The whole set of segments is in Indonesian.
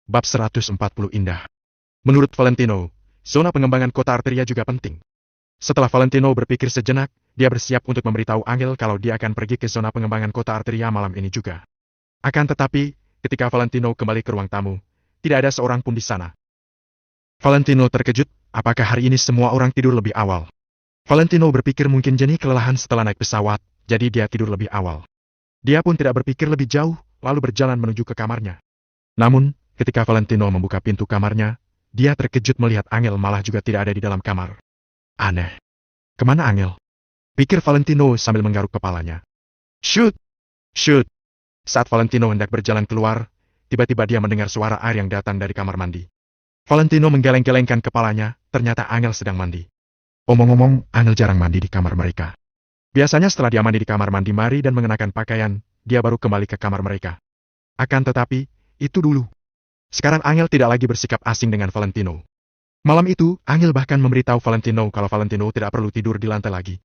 Bab 140 Indah. Menurut Valentino, zona pengembangan kota Arteria juga penting. Setelah Valentino berpikir sejenak, dia bersiap untuk memberitahu Angel kalau dia akan pergi ke zona pengembangan kota Arteria malam ini juga. Akan tetapi, ketika Valentino kembali ke ruang tamu, tidak ada seorang pun di sana. Valentino terkejut, apakah hari ini semua orang tidur lebih awal? Valentino berpikir mungkin Jenny kelelahan setelah naik pesawat, jadi dia tidur lebih awal. Dia pun tidak berpikir lebih jauh, lalu berjalan menuju ke kamarnya. Namun, ketika Valentino membuka pintu kamarnya, dia terkejut melihat Angel malah juga tidak ada di dalam kamar. Aneh. Kemana Angel? Pikir Valentino sambil menggaruk kepalanya. Shoot! Shoot! Saat Valentino hendak berjalan keluar, tiba-tiba dia mendengar suara air yang datang dari kamar mandi. Valentino menggeleng-gelengkan kepalanya, ternyata Angel sedang mandi. Omong-omong, Angel jarang mandi di kamar mereka. Biasanya setelah dia mandi di kamar mandi Mari dan mengenakan pakaian, dia baru kembali ke kamar mereka. Akan tetapi, itu dulu. Sekarang Angel tidak lagi bersikap asing dengan Valentino. Malam itu, Angel bahkan memberitahu Valentino kalau Valentino tidak perlu tidur di lantai lagi.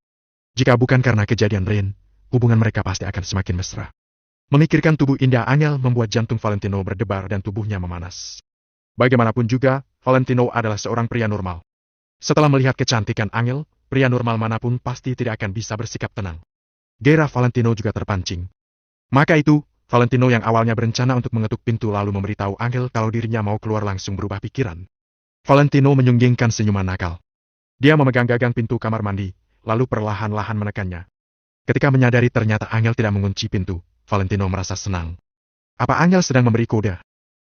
Jika bukan karena kejadian Rain, hubungan mereka pasti akan semakin mesra. Memikirkan tubuh indah Angel membuat jantung Valentino berdebar dan tubuhnya memanas. Bagaimanapun juga, Valentino adalah seorang pria normal. Setelah melihat kecantikan Angel, pria normal manapun pasti tidak akan bisa bersikap tenang. Gairah Valentino juga terpancing. Maka itu, Valentino yang awalnya berencana untuk mengetuk pintu lalu memberitahu Angel kalau dirinya mau keluar langsung berubah pikiran. Valentino menyunggingkan senyuman nakal. Dia memegang gagang pintu kamar mandi, lalu perlahan-lahan menekannya. Ketika menyadari ternyata Angel tidak mengunci pintu, Valentino merasa senang. Apa Angel sedang memberi kode?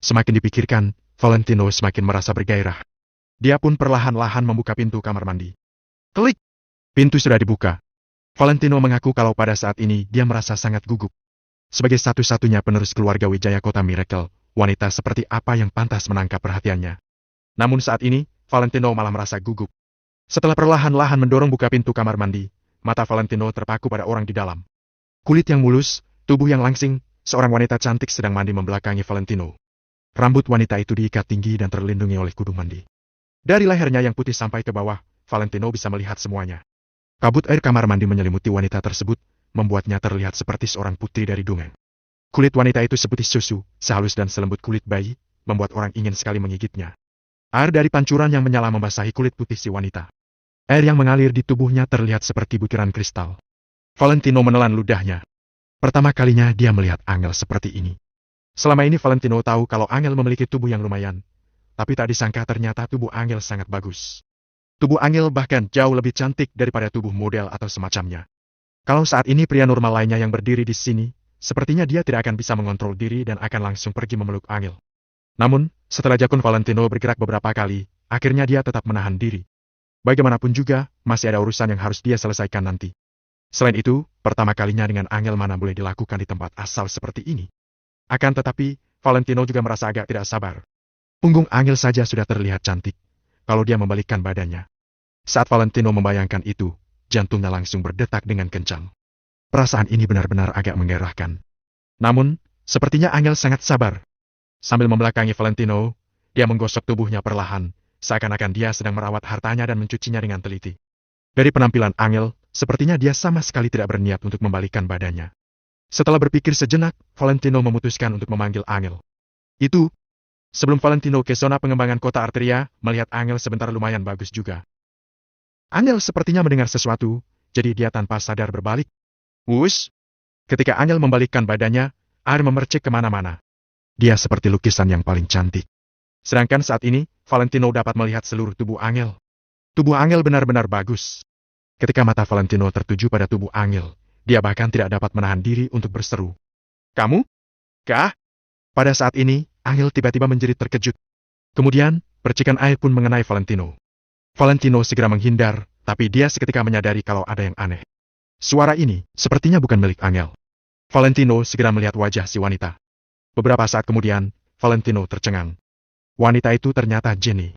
Semakin dipikirkan, Valentino semakin merasa bergairah. Dia pun perlahan-lahan membuka pintu kamar mandi. Klik! Pintu sudah dibuka. Valentino mengaku kalau pada saat ini dia merasa sangat gugup. Sebagai satu-satunya penerus keluarga Wijaya Kota Miracle, wanita seperti apa yang pantas menangkap perhatiannya. Namun saat ini, Valentino malah merasa gugup. Setelah perlahan-lahan mendorong buka pintu kamar mandi, mata Valentino terpaku pada orang di dalam. Kulit yang mulus, tubuh yang langsing, seorang wanita cantik sedang mandi membelakangi Valentino. Rambut wanita itu diikat tinggi dan terlindungi oleh kudung mandi. Dari lehernya yang putih sampai ke bawah, Valentino bisa melihat semuanya. Kabut air kamar mandi menyelimuti wanita tersebut, membuatnya terlihat seperti seorang putri dari dongeng. Kulit wanita itu seputih susu, sehalus dan selembut kulit bayi, membuat orang ingin sekali menggigitnya. Air dari pancuran yang menyala membasahi kulit putih si wanita. Air yang mengalir di tubuhnya terlihat seperti butiran kristal. Valentino menelan ludahnya. Pertama kalinya dia melihat Angel seperti ini. Selama ini Valentino tahu kalau Angel memiliki tubuh yang lumayan, tapi tak disangka ternyata tubuh Angel sangat bagus. Tubuh Angel bahkan jauh lebih cantik daripada tubuh model atau semacamnya. Kalau saat ini pria normal lainnya yang berdiri di sini, sepertinya dia tidak akan bisa mengontrol diri dan akan langsung pergi memeluk Angel. Namun, setelah jakun Valentino bergerak beberapa kali, akhirnya dia tetap menahan diri. Bagaimanapun juga, masih ada urusan yang harus dia selesaikan nanti. Selain itu, pertama kalinya dengan Angel mana boleh dilakukan di tempat asal seperti ini. Akan tetapi, Valentino juga merasa agak tidak sabar. Punggung Angel saja sudah terlihat cantik, kalau dia membalikkan badannya. Saat Valentino membayangkan itu, jantungnya langsung berdetak dengan kencang. Perasaan ini benar-benar agak menggairahkan. Namun, sepertinya Angel sangat sabar. Sambil membelakangi Valentino, dia menggosok tubuhnya perlahan, seakan-akan dia sedang merawat hartanya dan mencucinya dengan teliti. Dari penampilan Angel, sepertinya dia sama sekali tidak berniat untuk membalikkan badannya. Setelah berpikir sejenak, Valentino memutuskan untuk memanggil Angel. Itu, sebelum Valentino ke zona pengembangan kota Arteria, melihat Angel sebentar lumayan bagus juga. Angel sepertinya mendengar sesuatu, jadi dia tanpa sadar berbalik. Wush! Ketika Angel membalikkan badannya, air memercik kemana-mana. Dia seperti lukisan yang paling cantik. Sedangkan saat ini, Valentino dapat melihat seluruh tubuh Angel. Tubuh Angel benar-benar bagus. Ketika mata Valentino tertuju pada tubuh Angel, dia bahkan tidak dapat menahan diri untuk berseru. Kamu? Kah? Pada saat ini, Angel tiba-tiba menjerit terkejut. Kemudian, percikan air pun mengenai Valentino. Valentino segera menghindar, tapi dia seketika menyadari kalau ada yang aneh. Suara ini, sepertinya bukan milik Angel. Valentino segera melihat wajah si wanita. Beberapa saat kemudian, Valentino tercengang. Wanita itu ternyata Jenny.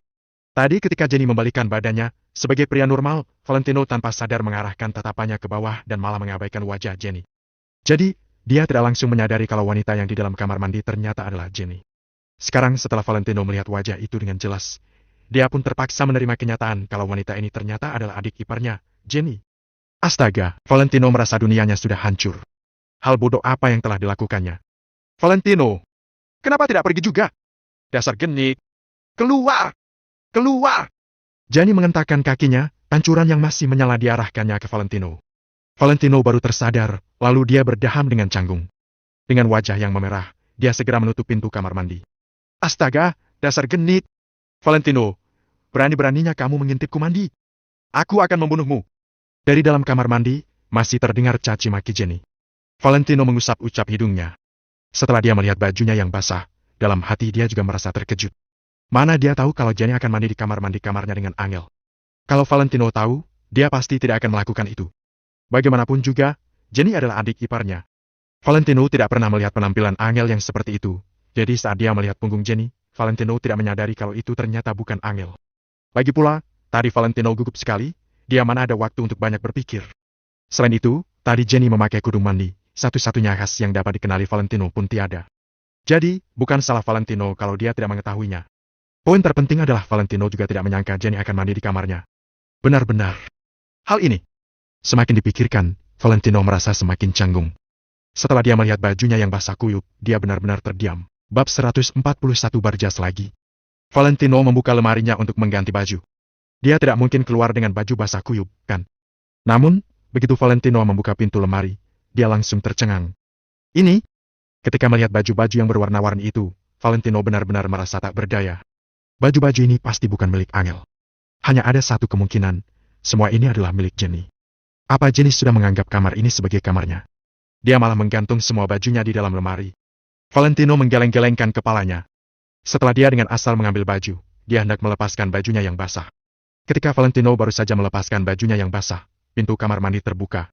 Tadi ketika Jenny membalikkan badannya, sebagai pria normal, Valentino tanpa sadar mengarahkan tatapannya ke bawah dan malah mengabaikan wajah Jenny. Jadi, dia tidak langsung menyadari kalau wanita yang di dalam kamar mandi ternyata adalah Jenny. Sekarang setelah Valentino melihat wajah itu dengan jelas, dia pun terpaksa menerima kenyataan kalau wanita ini ternyata adalah adik iparnya, Jenny. Astaga, Valentino merasa dunianya sudah hancur. Hal bodoh apa yang telah dilakukannya? Valentino, kenapa tidak pergi juga? Dasar genit. Keluar! Keluar! Jenny mengentakkan kakinya, pancuran yang masih menyala diarahkannya ke Valentino. Valentino baru tersadar, lalu dia berdaham dengan canggung. Dengan wajah yang memerah, dia segera menutup pintu kamar mandi. Astaga, dasar genit! Valentino, berani-beraninya kamu mengintipku mandi. Aku akan membunuhmu. Dari dalam kamar mandi, masih terdengar caci maki Jenny. Valentino mengusap-usap hidungnya. Setelah dia melihat bajunya yang basah, dalam hati dia juga merasa terkejut. Mana dia tahu kalau Jenny akan mandi di kamar mandi kamarnya dengan Angel. Kalau Valentino tahu, dia pasti tidak akan melakukan itu. Bagaimanapun juga, Jenny adalah adik iparnya. Valentino tidak pernah melihat penampilan Angel yang seperti itu, jadi saat dia melihat punggung Jenny, Valentino tidak menyadari kalau itu ternyata bukan Angel. Lagi pula, tadi Valentino gugup sekali, dia mana ada waktu untuk banyak berpikir. Selain itu, tadi Jenny memakai kudung mandi, satu-satunya khas yang dapat dikenali Valentino pun tiada. Jadi, bukan salah Valentino kalau dia tidak mengetahuinya. Poin terpenting adalah Valentino juga tidak menyangka Jenny akan mandi di kamarnya. Benar-benar. Hal ini. Semakin dipikirkan, Valentino merasa semakin canggung. Setelah dia melihat bajunya yang basah kuyup, dia benar-benar terdiam. Bab 141 Barjas lagi. Valentino membuka lemarinya untuk mengganti baju. Dia tidak mungkin keluar dengan baju basah kuyup, kan? Namun, begitu Valentino membuka pintu lemari, dia langsung tercengang. Ini? Ketika melihat baju-baju yang berwarna-warni itu, Valentino benar-benar merasa tak berdaya. Baju-baju ini pasti bukan milik Angel. Hanya ada satu kemungkinan, semua ini adalah milik Jenny. Apa Jenny sudah menganggap kamar ini sebagai kamarnya? Dia malah menggantung semua bajunya di dalam lemari. Valentino menggeleng-gelengkan kepalanya. Setelah dia dengan asal mengambil baju, dia hendak melepaskan bajunya yang basah. Ketika Valentino baru saja melepaskan bajunya yang basah, pintu kamar mandi terbuka.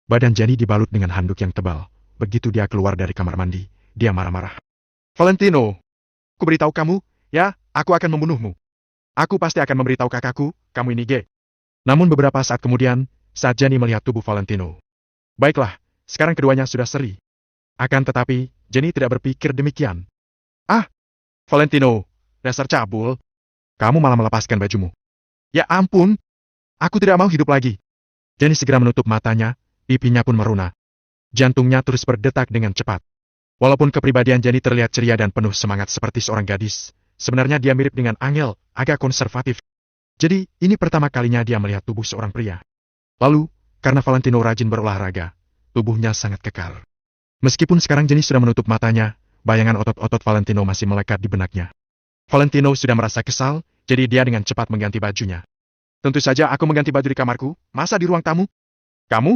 Badan Jenny dibalut dengan handuk yang tebal. Begitu dia keluar dari kamar mandi, dia marah-marah. Valentino, ku beritahu kamu, ya, aku akan membunuhmu. Aku pasti akan memberitahu kakakku, kamu ini gay. Namun beberapa saat kemudian, saat Jenny melihat tubuh Valentino. Baiklah, sekarang keduanya sudah seri. Akan tetapi, Jenny tidak berpikir demikian. Ah, Valentino, dasar cabul. Kamu malah melepaskan bajumu. Ya ampun, aku tidak mau hidup lagi. Jenny segera menutup matanya, pipinya pun meruna. Jantungnya terus berdetak dengan cepat. Walaupun kepribadian Jenny terlihat ceria dan penuh semangat seperti seorang gadis, sebenarnya dia mirip dengan Angel, agak konservatif. Jadi, ini pertama kalinya dia melihat tubuh seorang pria. Lalu, karena Valentino rajin berolahraga, tubuhnya sangat kekar. Meskipun sekarang Jenny sudah menutup matanya, bayangan otot-otot Valentino masih melekat di benaknya. Valentino sudah merasa kesal, jadi dia dengan cepat mengganti bajunya. Tentu saja aku mengganti baju di kamarku, masa di ruang tamu? Kamu?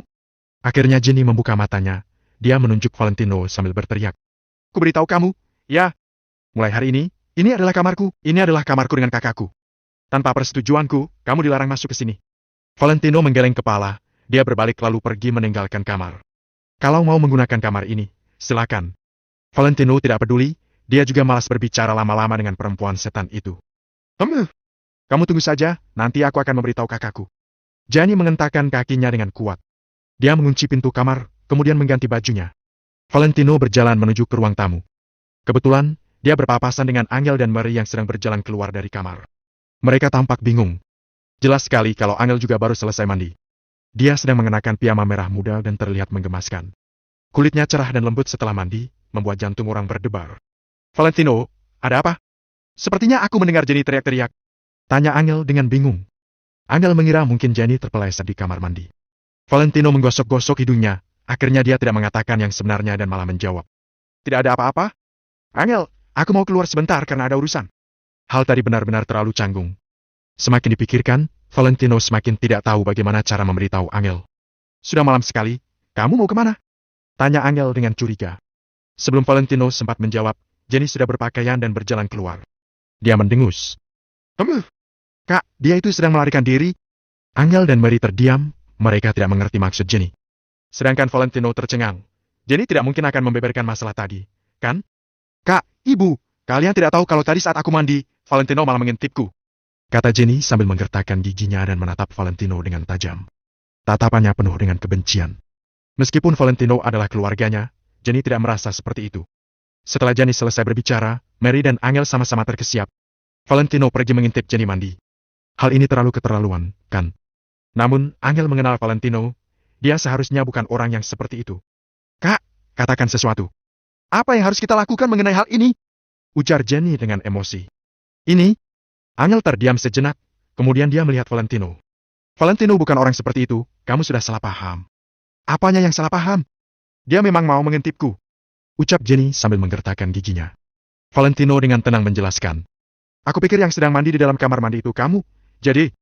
Akhirnya Jenny membuka matanya. Dia menunjuk Valentino sambil berteriak. Ku beritahu kamu, ya. Mulai hari ini adalah kamarku, ini adalah kamarku dengan kakakku. Tanpa persetujuanku, kamu dilarang masuk ke sini. Valentino menggeleng kepala, dia berbalik lalu pergi meninggalkan kamar. Kalau mau menggunakan kamar ini, silakan. Valentino tidak peduli, dia juga malas berbicara lama-lama dengan perempuan setan itu. Kamu tunggu saja, nanti aku akan memberitahu kakakku. Jenny mengentakkan kakinya dengan kuat. Dia mengunci pintu kamar, kemudian mengganti bajunya. Valentino berjalan menuju ke ruang tamu. Kebetulan, dia berpapasan dengan Angel dan Mary yang sedang berjalan keluar dari kamar. Mereka tampak bingung. Jelas sekali kalau Angel juga baru selesai mandi. Dia sedang mengenakan piyama merah muda dan terlihat menggemaskan. Kulitnya cerah dan lembut setelah mandi, membuat jantung orang berdebar. Valentino, ada apa? Sepertinya aku mendengar Jenny teriak-teriak. Tanya Angel dengan bingung. Angel mengira mungkin Jenny terpeleset di kamar mandi. Valentino menggosok-gosok hidungnya, akhirnya dia tidak mengatakan yang sebenarnya dan malah menjawab. Tidak ada apa-apa? Angel, aku mau keluar sebentar karena ada urusan. Hal tadi benar-benar terlalu canggung. Semakin dipikirkan, Valentino semakin tidak tahu bagaimana cara memberitahu Angel. Sudah malam sekali, kamu mau kemana? Tanya Angel dengan curiga. Sebelum Valentino sempat menjawab, Jenny sudah berpakaian dan berjalan keluar. Dia mendengus. Kak, dia itu sedang melarikan diri. Angel dan Mary terdiam, mereka tidak mengerti maksud Jenny. Sedangkan Valentino tercengang. Jenny tidak mungkin akan membeberkan masalah tadi, kan? Kak, ibu, kalian tidak tahu kalau tadi saat aku mandi, Valentino malah mengintipku. Kata Jenny sambil menggertakkan giginya dan menatap Valentino dengan tajam. Tatapannya penuh dengan kebencian. Meskipun Valentino adalah keluarganya, Jenny tidak merasa seperti itu. Setelah Jenny selesai berbicara, Mary dan Angel sama-sama terkesiap. Valentino pergi mengintip Jenny mandi. Hal ini terlalu keterlaluan, kan? Namun, Angel mengenal Valentino. Dia seharusnya bukan orang yang seperti itu. Kak, katakan sesuatu. Apa yang harus kita lakukan mengenai hal ini? ujar Jenny dengan emosi. Ini? Angel terdiam sejenak, kemudian dia melihat Valentino. Valentino bukan orang seperti itu, kamu sudah salah paham. Apanya yang salah paham? Dia memang mau mengintipku, ucap Jenny sambil menggertakkan giginya. Valentino dengan tenang menjelaskan. Aku pikir yang sedang mandi di dalam kamar mandi itu kamu, jadi...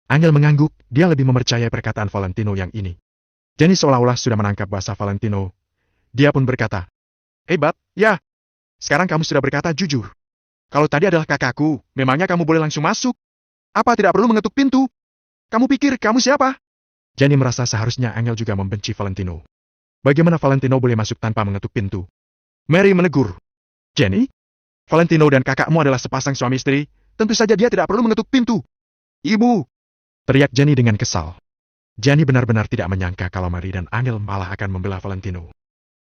Angel mengangguk, dia lebih mempercayai perkataan Valentino yang ini. Jenny seolah-olah sudah menangkap bahasa Valentino. Dia pun berkata, hebat, ya. Sekarang kamu sudah berkata jujur. Kalau tadi adalah kakakku, memangnya kamu boleh langsung masuk? Apa tidak perlu mengetuk pintu? Kamu pikir kamu siapa? Jenny merasa seharusnya Angel juga membenci Valentino. Bagaimana Valentino boleh masuk tanpa mengetuk pintu? Mary menegur. Jenny? Valentino dan kakakmu adalah sepasang suami istri, tentu saja dia tidak perlu mengetuk pintu. Ibu! Teriak Jenny dengan kesal. Jenny benar-benar tidak menyangka kalau Mary dan Angel malah akan membela Valentino.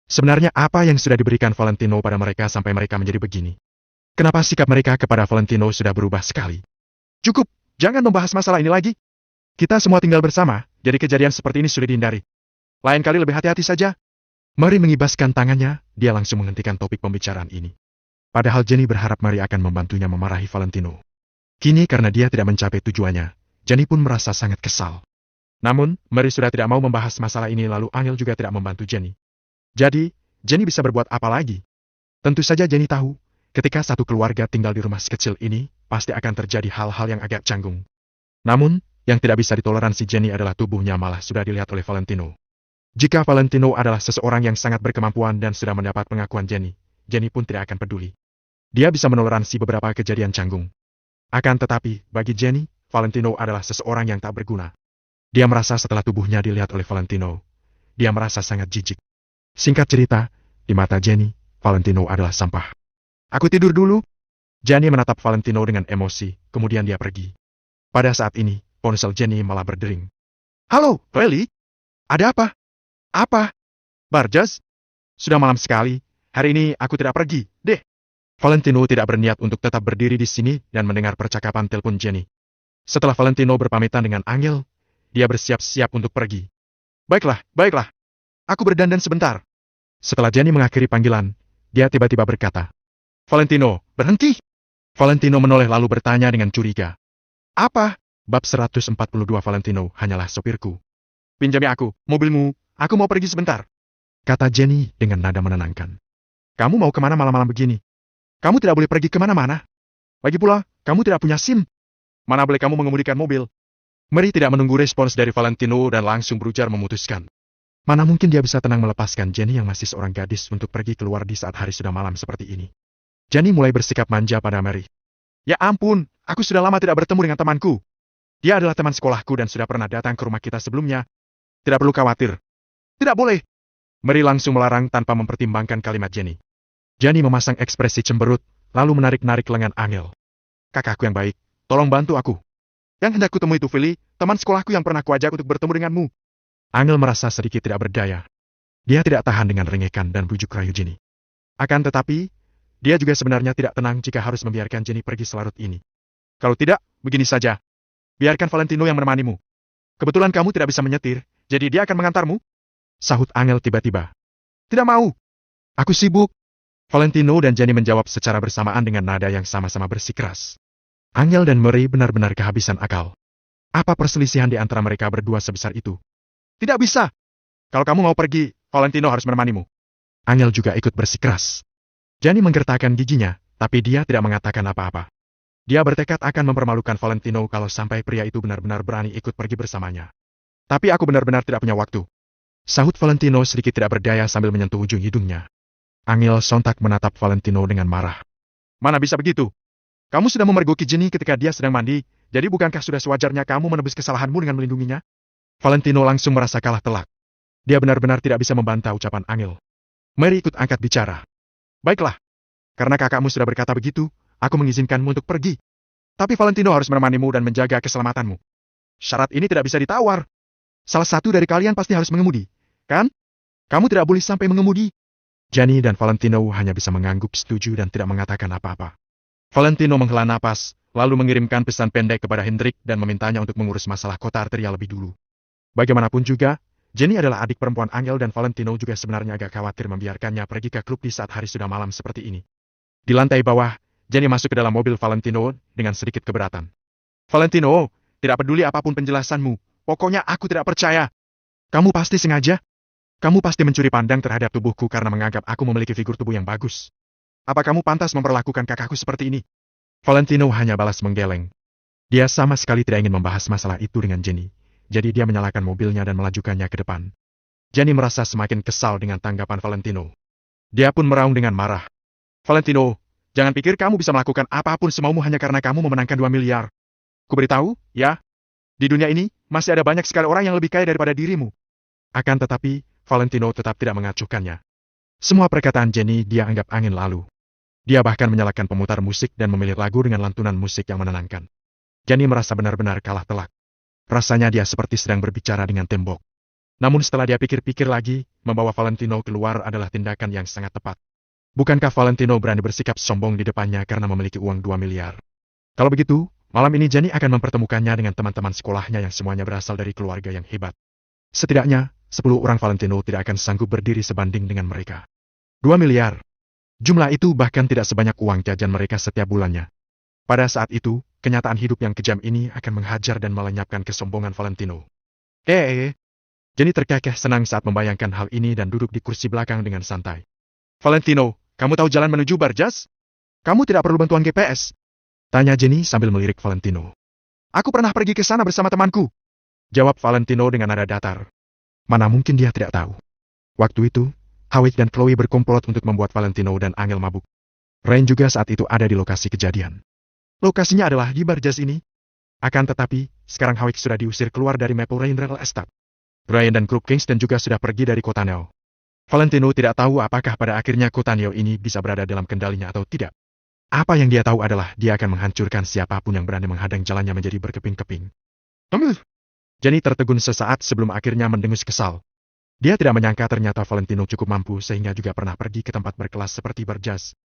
Sebenarnya apa yang sudah diberikan Valentino pada mereka sampai mereka menjadi begini? Kenapa sikap mereka kepada Valentino sudah berubah sekali? Cukup, jangan membahas masalah ini lagi. Kita semua tinggal bersama, jadi kejadian seperti ini sudah dihindari. Lain kali lebih hati-hati saja. Mary mengibaskan tangannya, dia langsung menghentikan topik pembicaraan ini. Padahal Jenny berharap Mary akan membantunya memarahi Valentino. Kini karena dia tidak mencapai tujuannya, Jenny pun merasa sangat kesal. Namun, Mary sudah tidak mau membahas masalah ini lalu Angel juga tidak membantu Jenny. Jadi, Jenny bisa berbuat apa lagi? Tentu saja Jenny tahu, ketika satu keluarga tinggal di rumah sekecil ini, pasti akan terjadi hal-hal yang agak canggung. Namun, yang tidak bisa ditoleransi Jenny adalah tubuhnya malah sudah dilihat oleh Valentino. Jika Valentino adalah seseorang yang sangat berkemampuan dan sudah mendapat pengakuan Jenny, Jenny pun tidak akan peduli. Dia bisa menoleransi beberapa kejadian canggung. Akan tetapi, bagi Jenny, Valentino adalah seseorang yang tak berguna. Dia merasa setelah tubuhnya dilihat oleh Valentino, dia merasa sangat jijik. Singkat cerita, di mata Jenny, Valentino adalah sampah. Aku tidur dulu. Jenny menatap Valentino dengan emosi, kemudian dia pergi. Pada saat ini, ponsel Jenny malah berdering. Halo, Feli? Ada apa? Apa? Barjas? Sudah malam sekali, hari ini aku tidak pergi, deh. Valentino tidak berniat untuk tetap berdiri di sini dan mendengar percakapan telepon Jenny. Setelah Valentino berpamitan dengan Angel, dia bersiap-siap untuk pergi. Baiklah, baiklah. Aku berdandan sebentar. Setelah Jenny mengakhiri panggilan, dia tiba-tiba berkata, Valentino, berhenti! Valentino menoleh lalu bertanya dengan curiga. Apa? Bab 142 Valentino hanyalah sopirku. Pinjami aku, mobilmu, aku mau pergi sebentar. Kata Jenny dengan nada menenangkan. Kamu mau kemana malam-malam begini? Kamu tidak boleh pergi kemana-mana. Lagi pula, kamu tidak punya SIM. Mana boleh kamu mengemudikan mobil? Mary tidak menunggu respons dari Valentino dan langsung berujar memutuskan. Mana mungkin dia bisa tenang melepaskan Jenny yang masih seorang gadis untuk pergi keluar di saat hari sudah malam seperti ini. Jenny mulai bersikap manja pada Mary. Ya ampun, aku sudah lama tidak bertemu dengan temanku. Dia adalah teman sekolahku dan sudah pernah datang ke rumah kita sebelumnya. Tidak perlu khawatir. Tidak boleh. Mary langsung melarang tanpa mempertimbangkan kalimat Jenny. Jenny memasang ekspresi cemberut, lalu menarik-narik lengan Angel. Kakakku yang baik, tolong bantu aku. Yang hendak kutemui itu Feli, teman sekolahku yang pernah kuajak untuk bertemu denganmu. Angel merasa sedikit tidak berdaya. Dia tidak tahan dengan rengekan dan bujuk rayu Jenny. Akan tetapi, dia juga sebenarnya tidak tenang jika harus membiarkan Jenny pergi selarut ini. Kalau tidak, begini saja. Biarkan Valentino yang menemanimu. Kebetulan kamu tidak bisa menyetir, jadi dia akan mengantarmu. Sahut Angel tiba-tiba. Tidak mau. Aku sibuk. Valentino dan Jenny menjawab secara bersamaan dengan nada yang sama-sama bersikeras. Angel dan Mary benar-benar kehabisan akal. Apa perselisihan di antara mereka berdua sebesar itu? Tidak bisa. Kalau kamu mau pergi, Valentino harus menemanimu. Angel juga ikut bersikeras. Jenny menggertakkan giginya, tapi dia tidak mengatakan apa-apa. Dia bertekad akan mempermalukan Valentino kalau sampai pria itu benar-benar berani ikut pergi bersamanya. Tapi aku benar-benar tidak punya waktu. Sahut Valentino sedikit tidak berdaya sambil menyentuh ujung hidungnya. Angel sontak menatap Valentino dengan marah. Mana bisa begitu? Kamu sudah memergoki Jenny ketika dia sedang mandi, jadi bukankah sudah sewajarnya kamu menebus kesalahanmu dengan melindunginya? Valentino langsung merasa kalah telak. Dia benar-benar tidak bisa membantah ucapan Angel. Mary ikut angkat bicara. Baiklah. Karena kakakmu sudah berkata begitu, aku mengizinkanmu untuk pergi. Tapi Valentino harus menemanimu dan menjaga keselamatanmu. Syarat ini tidak bisa ditawar. Salah satu dari kalian pasti harus mengemudi, kan? Kamu tidak boleh sampai mengemudi. Jenny dan Valentino hanya bisa mengangguk setuju dan tidak mengatakan apa-apa. Valentino menghela napas, lalu mengirimkan pesan pendek kepada Hendrik dan memintanya untuk mengurus masalah kota arteria lebih dulu. Bagaimanapun juga, Jenny adalah adik perempuan Angel dan Valentino juga sebenarnya agak khawatir membiarkannya pergi ke klub di saat hari sudah malam seperti ini. Di lantai bawah, Jenny masuk ke dalam mobil Valentino dengan sedikit keberatan. Valentino, tidak peduli apapun penjelasanmu, pokoknya aku tidak percaya. Kamu pasti sengaja. Kamu pasti mencuri pandang terhadap tubuhku karena menganggap aku memiliki figur tubuh yang bagus. Apa kamu pantas memperlakukan kakakku seperti ini? Valentino hanya balas menggeleng. Dia sama sekali tidak ingin membahas masalah itu dengan Jenny, jadi dia menyalakan mobilnya dan melajukannya ke depan. Jenny merasa semakin kesal dengan tanggapan Valentino. Dia pun meraung dengan marah. Valentino, jangan pikir kamu bisa melakukan apapun semaumu hanya karena kamu memenangkan 2 miliar. Kuberitahu, ya, di dunia ini masih ada banyak sekali orang yang lebih kaya daripada dirimu. Akan tetapi, Valentino tetap tidak mengacuhkannya. Semua perkataan Jenny dia anggap angin lalu. Dia bahkan menyalakan pemutar musik dan memilih lagu dengan lantunan musik yang menenangkan. Jenny merasa benar-benar kalah telak. Rasanya dia seperti sedang berbicara dengan tembok. Namun setelah dia pikir-pikir lagi, membawa Valentino keluar adalah tindakan yang sangat tepat. Bukankah Valentino berani bersikap sombong di depannya karena memiliki uang 2 miliar? Kalau begitu, malam ini Jenny akan mempertemukannya dengan teman-teman sekolahnya yang semuanya berasal dari keluarga yang hebat. Setidaknya, 10 orang Valentino tidak akan sanggup berdiri sebanding dengan mereka. 2 miliar. Jumlah itu bahkan tidak sebanyak uang jajan mereka setiap bulannya. Pada saat itu, kenyataan hidup yang kejam ini akan menghajar dan melenyapkan kesombongan Valentino. Jenny terkekeh senang saat membayangkan hal ini dan duduk di kursi belakang dengan santai. Valentino, kamu tahu jalan menuju Barjas? Kamu tidak perlu bantuan GPS. Tanya Jenny sambil melirik Valentino. Aku pernah pergi ke sana bersama temanku. Jawab Valentino dengan nada datar. Mana mungkin dia tidak tahu. Waktu itu, Howick dan Chloe berkomplot untuk membuat Valentino dan Angel mabuk. Rain juga saat itu ada di lokasi kejadian. Lokasinya adalah di Barjas ini. Akan tetapi, sekarang Howick sudah diusir keluar dari Maple Rain Real Estate. Ryan dan Krupp Kingston juga sudah pergi dari kota Neo. Valentino tidak tahu apakah pada akhirnya kota Neo ini bisa berada dalam kendalinya atau tidak. Apa yang dia tahu adalah dia akan menghancurkan siapapun yang berani menghadang jalannya menjadi berkeping-keping. Jenny tertegun sesaat sebelum akhirnya mendengus kesal. Dia tidak menyangka ternyata Valentino cukup mampu sehingga juga pernah pergi ke tempat berkelas seperti Barjas.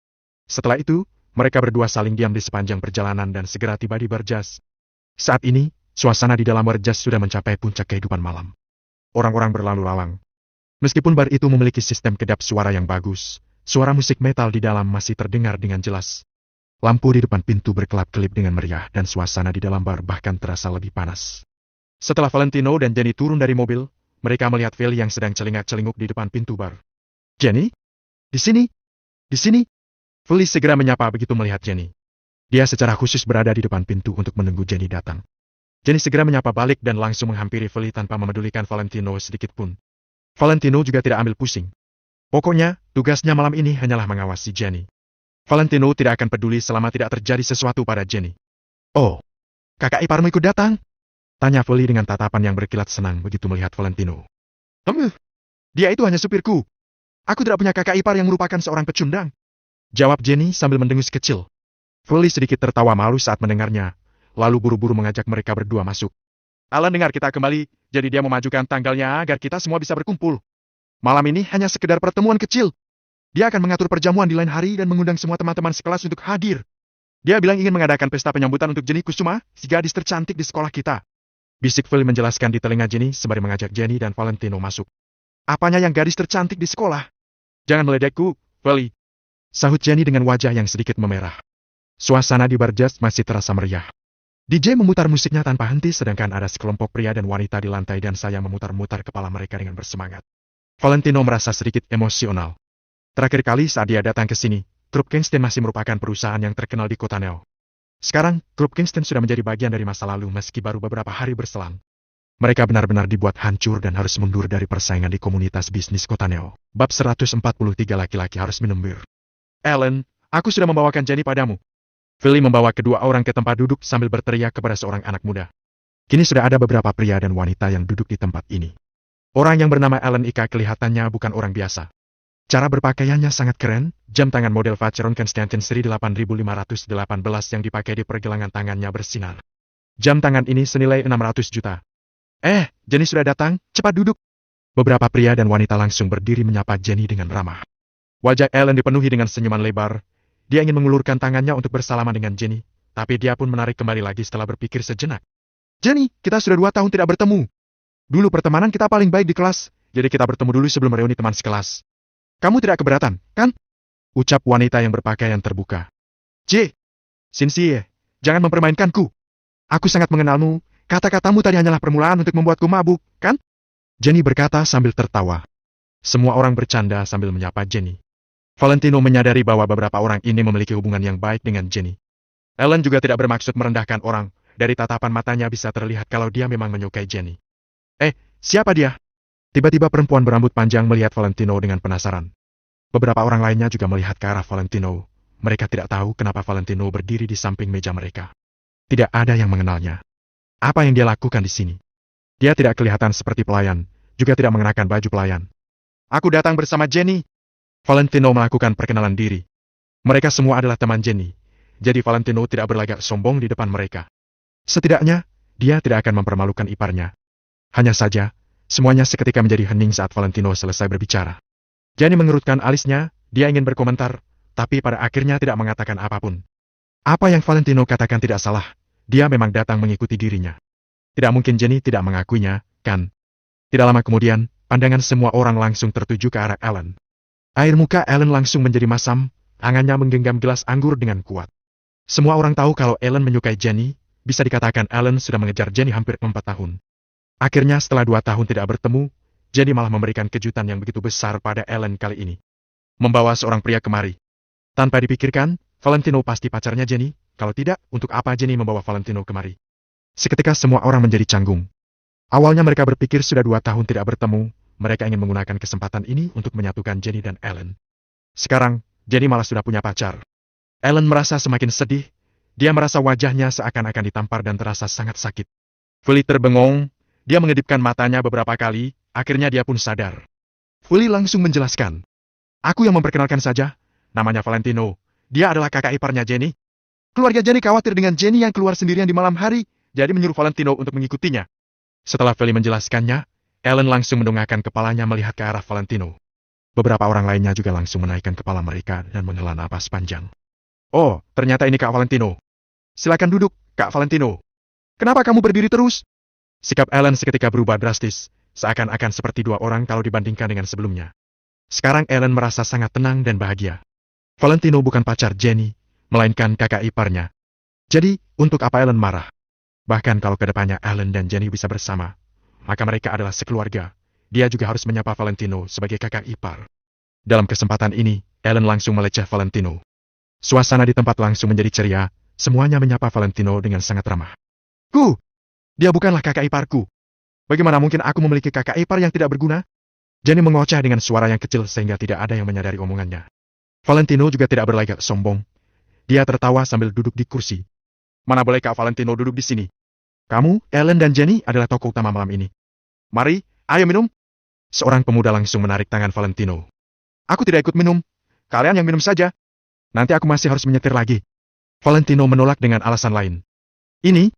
Setelah itu, mereka berdua saling diam di sepanjang perjalanan dan segera tiba di Barjas. Saat ini, suasana di dalam Barjas sudah mencapai puncak kehidupan malam. Orang-orang berlalu lalang. Meskipun bar itu memiliki sistem kedap suara yang bagus, suara musik metal di dalam masih terdengar dengan jelas. Lampu di depan pintu berkelap-kelip dengan meriah dan suasana di dalam bar bahkan terasa lebih panas. Setelah Valentino dan Jenny turun dari mobil, mereka melihat Feli yang sedang celingak-celinguk di depan pintu bar. Jenny? Di sini? Di sini? Feli segera menyapa begitu melihat Jenny. Dia secara khusus berada di depan pintu untuk menunggu Jenny datang. Jenny segera menyapa balik dan langsung menghampiri Feli tanpa memedulikan Valentino sedikit pun. Valentino juga tidak ambil pusing. Pokoknya, tugasnya malam ini hanyalah mengawasi Jenny. Valentino tidak akan peduli selama tidak terjadi sesuatu pada Jenny. Oh, kakak iparmu ikut datang? Tanya Feli dengan tatapan yang berkilat senang begitu melihat Valentino. Dia itu hanya supirku. Aku tidak punya kakak ipar yang merupakan seorang pecundang. Jawab Jenny sambil mendengus kecil. Feli sedikit tertawa malu saat mendengarnya, lalu buru-buru mengajak mereka berdua masuk. Alan dengar kita kembali, jadi dia memajukan tanggalnya agar kita semua bisa berkumpul. Malam ini hanya sekedar pertemuan kecil. Dia akan mengatur perjamuan di lain hari dan mengundang semua teman-teman sekelas untuk hadir. Dia bilang ingin mengadakan pesta penyambutan untuk Jenny Kusuma, si gadis tercantik di sekolah kita. Bisik Feli menjelaskan di telinga Jenny sembari mengajak Jenny dan Valentino masuk. Apanya yang gadis tercantik di sekolah? Jangan meledekku, Feli. Sahut Jenny dengan wajah yang sedikit memerah. Suasana di Barjas masih terasa meriah. DJ memutar musiknya tanpa henti sedangkan ada sekelompok pria dan wanita di lantai dan saya memutar-mutar kepala mereka dengan bersemangat. Valentino merasa sedikit emosional. Terakhir kali saat dia datang ke sini, Krupp Kingston masih merupakan perusahaan yang terkenal di kota Neo. Sekarang, Krupp Kingston sudah menjadi bagian dari masa lalu meski baru beberapa hari berselang. Mereka benar-benar dibuat hancur dan harus mundur dari persaingan di komunitas bisnis kota Neo. Bab 143 laki-laki harus minum bir. Ellen, aku sudah membawakan Jenny padamu. Feli membawa kedua orang ke tempat duduk sambil berteriak kepada seorang anak muda. Kini sudah ada beberapa pria dan wanita yang duduk di tempat ini. Orang yang bernama Ellen Ika kelihatannya bukan orang biasa. Cara berpakaiannya sangat keren, jam tangan model Vacheron Constantin seri 8518 yang dipakai di pergelangan tangannya bersinar. Jam tangan ini senilai 600 juta. Jenny sudah datang, cepat duduk. Beberapa pria dan wanita langsung berdiri menyapa Jenny dengan ramah. Wajah Ellen dipenuhi dengan senyuman lebar. Dia ingin mengulurkan tangannya untuk bersalaman dengan Jenny, tapi dia pun menarik kembali lagi setelah berpikir sejenak. Jenny, kita sudah 2 tahun tidak bertemu. Dulu pertemanan kita paling baik di kelas, jadi kita bertemu dulu sebelum reuni teman sekelas. Kamu tidak keberatan, kan? Ucap wanita yang berpakaian terbuka. Xinxie, jangan mempermainkanku. Aku sangat mengenalmu, kata-katamu tadi hanyalah permulaan untuk membuatku mabuk, kan? Jenny berkata sambil tertawa. Semua orang bercanda sambil menyapa Jenny. Valentino menyadari bahwa beberapa orang ini memiliki hubungan yang baik dengan Jenny. Ellen juga tidak bermaksud merendahkan orang, dari tatapan matanya bisa terlihat kalau dia memang menyukai Jenny. Siapa dia? Tiba-tiba perempuan berambut panjang melihat Valentino dengan penasaran. Beberapa orang lainnya juga melihat ke arah Valentino. Mereka tidak tahu kenapa Valentino berdiri di samping meja mereka. Tidak ada yang mengenalnya. Apa yang dia lakukan di sini? Dia tidak kelihatan seperti pelayan, juga tidak mengenakan baju pelayan. Aku datang bersama Jenny. Valentino melakukan perkenalan diri. Mereka semua adalah teman Jenny, jadi Valentino tidak berlagak sombong di depan mereka. Setidaknya, dia tidak akan mempermalukan iparnya. Hanya saja, semuanya seketika menjadi hening saat Valentino selesai berbicara. Jenny mengerutkan alisnya, dia ingin berkomentar, tapi pada akhirnya tidak mengatakan apapun. Apa yang Valentino katakan tidak salah, dia memang datang mengikuti dirinya. Tidak mungkin Jenny tidak mengakuinya, kan? Tidak lama kemudian, pandangan semua orang langsung tertuju ke arah Ellen. Air muka Ellen langsung menjadi masam, tangannya menggenggam gelas anggur dengan kuat. Semua orang tahu kalau Ellen menyukai Jenny, bisa dikatakan Ellen sudah mengejar Jenny hampir 4 tahun. Akhirnya setelah 2 tahun tidak bertemu, Jenny malah memberikan kejutan yang begitu besar pada Ellen kali ini. Membawa seorang pria kemari. Tanpa dipikirkan, Valentino pasti pacarnya Jenny, kalau tidak, untuk apa Jenny membawa Valentino kemari? Seketika semua orang menjadi canggung. Awalnya mereka berpikir sudah 2 tahun tidak bertemu, mereka ingin menggunakan kesempatan ini untuk menyatukan Jenny dan Ellen. Sekarang, Jenny malah sudah punya pacar. Ellen merasa semakin sedih, dia merasa wajahnya seakan-akan ditampar dan terasa sangat sakit. Fuli terbengong, dia mengedipkan matanya beberapa kali, akhirnya dia pun sadar. Fuli langsung menjelaskan. Aku yang memperkenalkan saja, namanya Valentino, dia adalah kakak iparnya Jenny. Keluarga Jenny khawatir dengan Jenny yang keluar sendirian di malam hari, jadi menyuruh Valentino untuk mengikutinya. Setelah Fuli menjelaskannya, Ellen langsung mendongakkan kepalanya melihat ke arah Valentino. Beberapa orang lainnya juga langsung menaikkan kepala mereka dan menghela napas panjang. Oh, ternyata ini Kak Valentino. Silakan duduk, Kak Valentino. Kenapa kamu berdiri terus? Sikap Ellen seketika berubah drastis, seakan-akan seperti 2 orang kalau dibandingkan dengan sebelumnya. Sekarang Ellen merasa sangat tenang dan bahagia. Valentino bukan pacar Jenny, melainkan kakak iparnya. Jadi, untuk apa Ellen marah? Bahkan kalau kedepannya Ellen dan Jenny bisa bersama, maka mereka adalah sekeluarga. Dia juga harus menyapa Valentino sebagai kakak ipar. Dalam kesempatan ini, Ellen langsung meleceh Valentino. Suasana di tempat langsung menjadi ceria, semuanya menyapa Valentino dengan sangat ramah. Dia bukanlah kakak iparku. Bagaimana mungkin aku memiliki kakak ipar yang tidak berguna? Jenny mengoceh dengan suara yang kecil sehingga tidak ada yang menyadari omongannya. Valentino juga tidak berlagak sombong. Dia tertawa sambil duduk di kursi. Mana boleh Kak Valentino duduk di sini? Kamu, Ellen dan Jenny adalah tokoh utama malam ini. Mari, ayo minum. Seorang pemuda langsung menarik tangan Valentino. Aku tidak ikut minum. Kalian yang minum saja. Nanti aku masih harus menyetir lagi. Valentino menolak dengan alasan lain. Ini?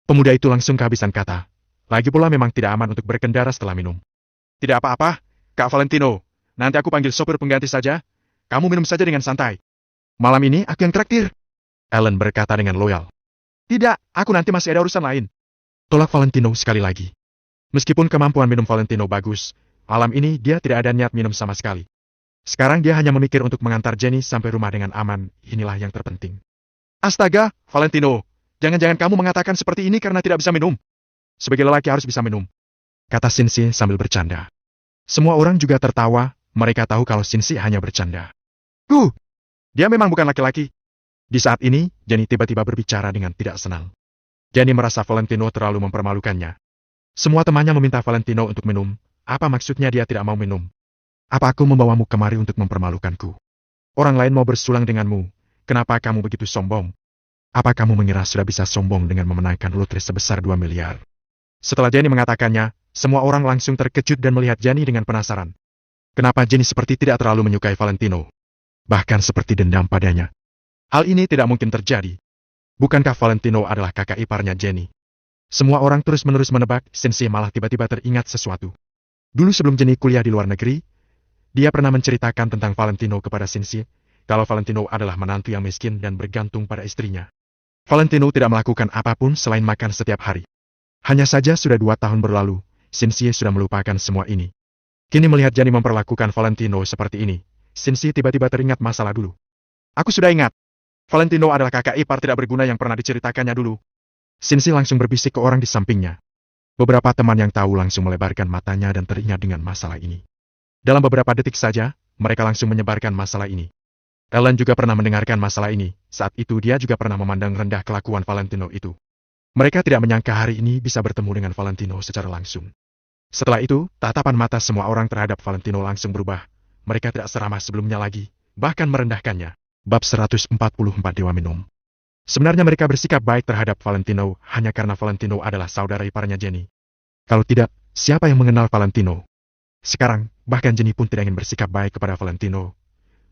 Pemuda itu langsung kehabisan kata. Lagi pula memang tidak aman untuk berkendara setelah minum. Tidak apa-apa, Kak Valentino. Nanti aku panggil sopir pengganti saja. Kamu minum saja dengan santai. Malam ini aku yang traktir. Ellen berkata dengan loyal. Tidak, aku nanti masih ada urusan lain. Tolak Valentino sekali lagi. Meskipun kemampuan minum Valentino bagus, malam ini dia tidak ada niat minum sama sekali. Sekarang dia hanya memikir untuk mengantar Jenny sampai rumah dengan aman, inilah yang terpenting. Astaga, Valentino, jangan-jangan kamu mengatakan seperti ini karena tidak bisa minum. Sebagai lelaki harus bisa minum. Kata Xinxie sambil bercanda. Semua orang juga tertawa, mereka tahu kalau Xinxie hanya bercanda. Dia memang bukan laki-laki. Di saat ini, Jenny tiba-tiba berbicara dengan tidak senang. Jenny merasa Valentino terlalu mempermalukannya. Semua temannya meminta Valentino untuk minum. Apa maksudnya dia tidak mau minum? Apa aku membawamu kemari untuk mempermalukanku? Orang lain mau bersulang denganmu. Kenapa kamu begitu sombong? Apa kamu mengira sudah bisa sombong dengan memenangkan lotre sebesar 2 miliar? Setelah Jenny mengatakannya, semua orang langsung terkejut dan melihat Jenny dengan penasaran. Kenapa Jenny seperti tidak terlalu menyukai Valentino? Bahkan seperti dendam padanya. Hal ini tidak mungkin terjadi. Bukankah Valentino adalah kakak iparnya Jenny? Semua orang terus-menerus menebak, Xinxie malah tiba-tiba teringat sesuatu. Dulu sebelum Jenny kuliah di luar negeri, dia pernah menceritakan tentang Valentino kepada Xinxie, kalau Valentino adalah menantu yang miskin dan bergantung pada istrinya. Valentino tidak melakukan apapun selain makan setiap hari. Hanya saja sudah 2 tahun berlalu, Xinxie sudah melupakan semua ini. Kini melihat Jenny memperlakukan Valentino seperti ini, Shinji tiba-tiba teringat masalah dulu. Aku sudah ingat. Valentino adalah kakak ipar tidak berguna yang pernah diceritakannya dulu. Shinji langsung berbisik ke orang di sampingnya. Beberapa teman yang tahu langsung melebarkan matanya dan teringat dengan masalah ini. Dalam beberapa detik saja, mereka langsung menyebarkan masalah ini. Ellen juga pernah mendengarkan masalah ini, saat itu dia juga pernah memandang rendah kelakuan Valentino itu. Mereka tidak menyangka hari ini bisa bertemu dengan Valentino secara langsung. Setelah itu, tatapan mata semua orang terhadap Valentino langsung berubah. Mereka tidak seramah sebelumnya lagi, bahkan merendahkannya. Bab 144 Dewa Minum. Sebenarnya mereka bersikap baik terhadap Valentino hanya karena Valentino adalah saudara iparnya Jenny. Kalau tidak, siapa yang mengenal Valentino? Sekarang, bahkan Jenny pun tidak ingin bersikap baik kepada Valentino.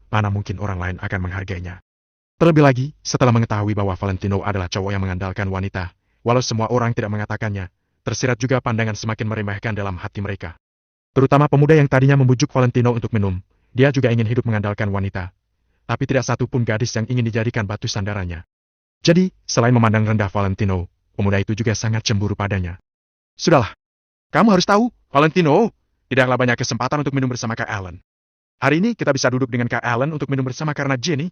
Mana mungkin orang lain akan menghargainya. Terlebih lagi, setelah mengetahui bahwa Valentino adalah cowok yang mengandalkan wanita, walau semua orang tidak mengatakannya, tersirat juga pandangan semakin meremehkan dalam hati mereka. Terutama pemuda yang tadinya membujuk Valentino untuk minum, dia juga ingin hidup mengandalkan wanita. Tapi tidak satu pun gadis yang ingin dijadikan batu sandarannya. Jadi, selain memandang rendah Valentino, pemuda itu juga sangat cemburu padanya. Sudahlah. Kamu harus tahu, Valentino, tidaklah banyak kesempatan untuk minum bersama Kak Allen. Hari ini kita bisa duduk dengan Kak Allen untuk minum bersama karena Jenny.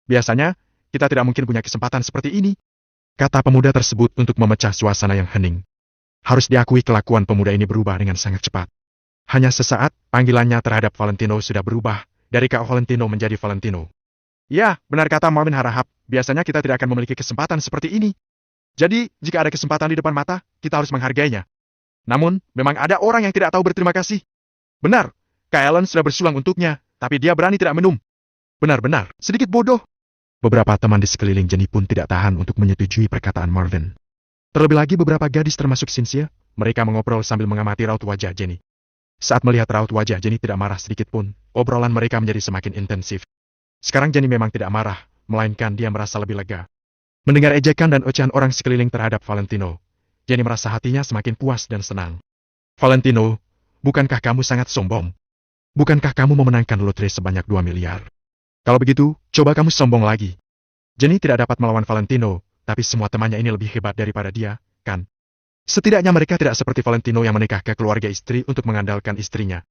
Biasanya, kita tidak mungkin punya kesempatan seperti ini. Kata pemuda tersebut untuk memecah suasana yang hening. Harus diakui kelakuan pemuda ini berubah dengan sangat cepat. Hanya sesaat, panggilannya terhadap Valentino sudah berubah, dari Kak Valentino menjadi Valentino. Ya, benar kata Marvin Harahap, biasanya kita tidak akan memiliki kesempatan seperti ini. Jadi, jika ada kesempatan di depan mata, kita harus menghargainya. Namun, memang ada orang yang tidak tahu berterima kasih. Benar, Kak Allen sudah bersulang untuknya, tapi dia berani tidak minum. Benar-benar, sedikit bodoh. Beberapa teman di sekeliling Jenny pun tidak tahan untuk menyetujui perkataan Marvin. Terlebih lagi beberapa gadis termasuk Cynthia, mereka mengobrol sambil mengamati raut wajah Jenny. Saat melihat raut wajah Jenny tidak marah sedikit pun, obrolan mereka menjadi semakin intensif. Sekarang Jenny memang tidak marah, melainkan dia merasa lebih lega. Mendengar ejekan dan ocehan orang sekeliling terhadap Valentino, Jenny merasa hatinya semakin puas dan senang. Valentino, bukankah kamu sangat sombong? Bukankah kamu memenangkan lotre sebanyak 2 miliar? Kalau begitu, coba kamu sombong lagi. Jenny tidak dapat melawan Valentino, tapi semua temannya ini lebih hebat daripada dia, kan? Setidaknya mereka tidak seperti Valentino yang menikah ke keluarga istri untuk mengandalkan istrinya.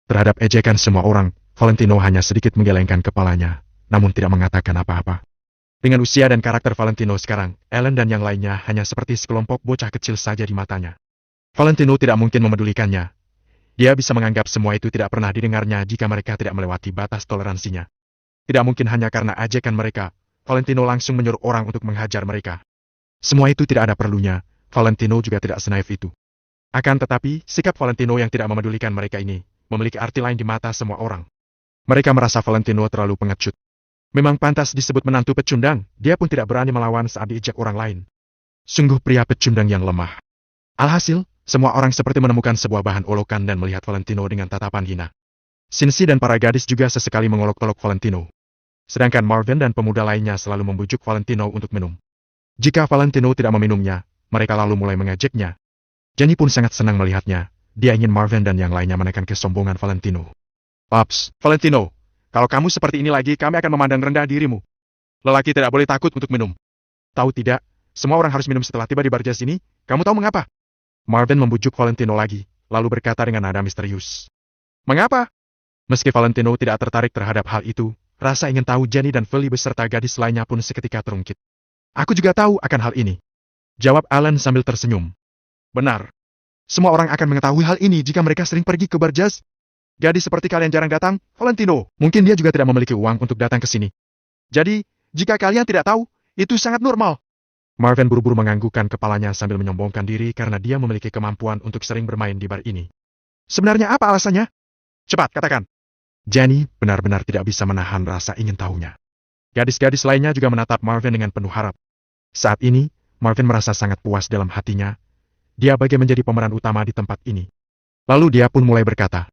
Terhadap ejekan semua orang, Valentino hanya sedikit menggelengkan kepalanya, namun tidak mengatakan apa-apa. Dengan usia dan karakter Valentino sekarang, Ellen dan yang lainnya hanya seperti sekelompok bocah kecil saja di matanya. Valentino tidak mungkin memedulikannya. Dia bisa menganggap semua itu tidak pernah didengarnya jika mereka tidak melewati batas toleransinya. Tidak mungkin hanya karena ajekan mereka, Valentino langsung menyuruh orang untuk menghajar mereka. Semua itu tidak ada perlunya. Valentino juga tidak senaif itu. Akan tetapi, sikap Valentino yang tidak memedulikan mereka ini, memiliki arti lain di mata semua orang. Mereka merasa Valentino terlalu pengecut. Memang pantas disebut menantu pecundang, dia pun tidak berani melawan saat diejek orang lain. Sungguh pria pecundang yang lemah. Alhasil, semua orang seperti menemukan sebuah bahan olokan dan melihat Valentino dengan tatapan hina. Cynthia dan para gadis juga sesekali mengolok-olok Valentino. Sedangkan Marvin dan pemuda lainnya selalu membujuk Valentino untuk minum. Jika Valentino tidak meminumnya, mereka lalu mulai mengejeknya. Jenny pun sangat senang melihatnya. Dia ingin Marvin dan yang lainnya menekan kesombongan Valentino. Ops, Valentino, kalau kamu seperti ini lagi, kami akan memandang rendah dirimu. Lelaki tidak boleh takut untuk minum. Tahu tidak, semua orang harus minum setelah tiba di bar jazz ini. Kamu tahu mengapa? Marvin membujuk Valentino lagi, lalu berkata dengan nada misterius. Mengapa? Meski Valentino tidak tertarik terhadap hal itu, rasa ingin tahu Jenny dan Feli beserta gadis lainnya pun seketika terungkit. Aku juga tahu akan hal ini. Jawab Alan sambil tersenyum. Benar. Semua orang akan mengetahui hal ini jika mereka sering pergi ke bar jazz. Gadis seperti kalian jarang datang, Valentino. Mungkin dia juga tidak memiliki uang untuk datang ke sini. Jadi, jika kalian tidak tahu, itu sangat normal. Marvin buru-buru menganggukkan kepalanya sambil menyombongkan diri karena dia memiliki kemampuan untuk sering bermain di bar ini. Sebenarnya apa alasannya? Cepat, katakan. Jenny benar-benar tidak bisa menahan rasa ingin tahunya. Gadis-gadis lainnya juga menatap Marvin dengan penuh harap. Saat ini, Marvin merasa sangat puas dalam hatinya. Dia bagai menjadi pemeran utama di tempat ini. Lalu dia pun mulai berkata,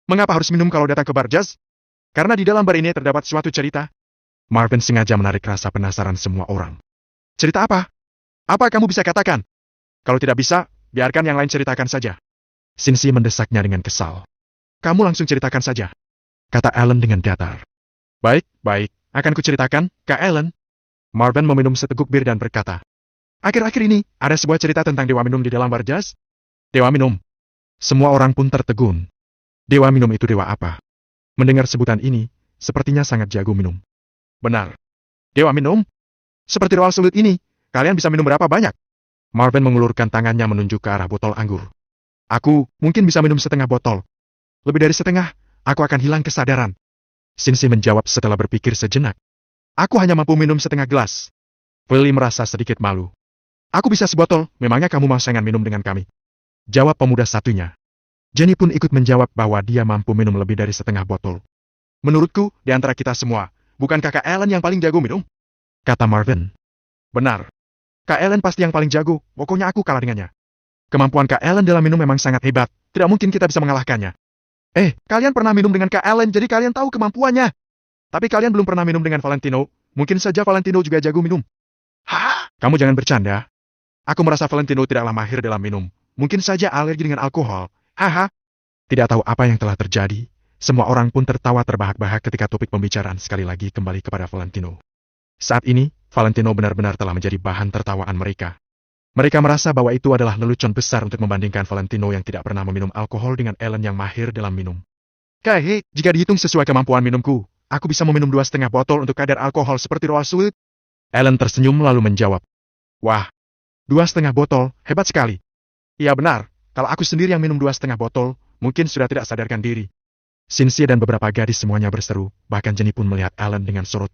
mengapa harus minum kalau datang ke bar jazz? Karena di dalam bar ini terdapat suatu cerita. Marvin sengaja menarik rasa penasaran semua orang. Cerita apa? Apa kamu bisa katakan? Kalau tidak bisa, biarkan yang lain ceritakan saja. Cynthia mendesaknya dengan kesal. Kamu langsung ceritakan saja, kata Ellen dengan datar. Baik, akan kuceritakan, Kak Ellen. Marvin meminum seteguk bir dan berkata, akhir-akhir ini, ada sebuah cerita tentang Dewa Minum di dalam bar jazz. Dewa Minum. Semua orang pun tertegun. Dewa Minum itu dewa apa? Mendengar sebutan ini, sepertinya sangat jago minum. Benar. Dewa minum? Seperti roal sulit ini, kalian bisa minum berapa banyak? Marvin mengulurkan tangannya menunjuk ke arah botol anggur. Aku mungkin bisa minum setengah botol. Lebih dari setengah, aku akan hilang kesadaran. Shinsi menjawab setelah berpikir sejenak. Aku hanya mampu minum setengah gelas. Feli merasa sedikit malu. Aku bisa sebotol, memangnya kamu mau saingan minum dengan kami? Jawab pemuda satunya. Jenny pun ikut menjawab bahwa dia mampu minum lebih dari setengah botol. Menurutku, di antara kita semua, bukan Kak Ellen yang paling jago minum? Kata Marvin. Benar. Kak Ellen pasti yang paling jago, pokoknya aku kalah dengannya. Kemampuan Kak Ellen dalam minum memang sangat hebat, tidak mungkin kita bisa mengalahkannya. Kalian pernah minum dengan Kak Ellen, jadi kalian tahu kemampuannya. Tapi kalian belum pernah minum dengan Valentino, mungkin saja Valentino juga jago minum. Hah? Kamu jangan bercanda. Aku merasa Valentino tidaklah mahir dalam minum, mungkin saja alergi dengan alkohol. Haha. Tidak tahu apa yang telah terjadi, semua orang pun tertawa terbahak-bahak ketika topik pembicaraan sekali lagi kembali kepada Valentino. Saat ini, Valentino benar-benar telah menjadi bahan tertawaan mereka. Mereka merasa bahwa itu adalah lelucon besar untuk membandingkan Valentino yang tidak pernah meminum alkohol dengan Ellen yang mahir dalam minum. Jika dihitung sesuai kemampuan minumku, aku bisa meminum 2,5 botol untuk kadar alkohol seperti roal sulit. Ellen tersenyum lalu menjawab. Wah, 2,5 botol, hebat sekali. Iya benar. Kalau aku sendiri yang minum 2,5 botol, mungkin sudah tidak sadarkan diri. Shinsi dan beberapa gadis semuanya berseru, bahkan Jenny pun melihat Ellen dengan sorot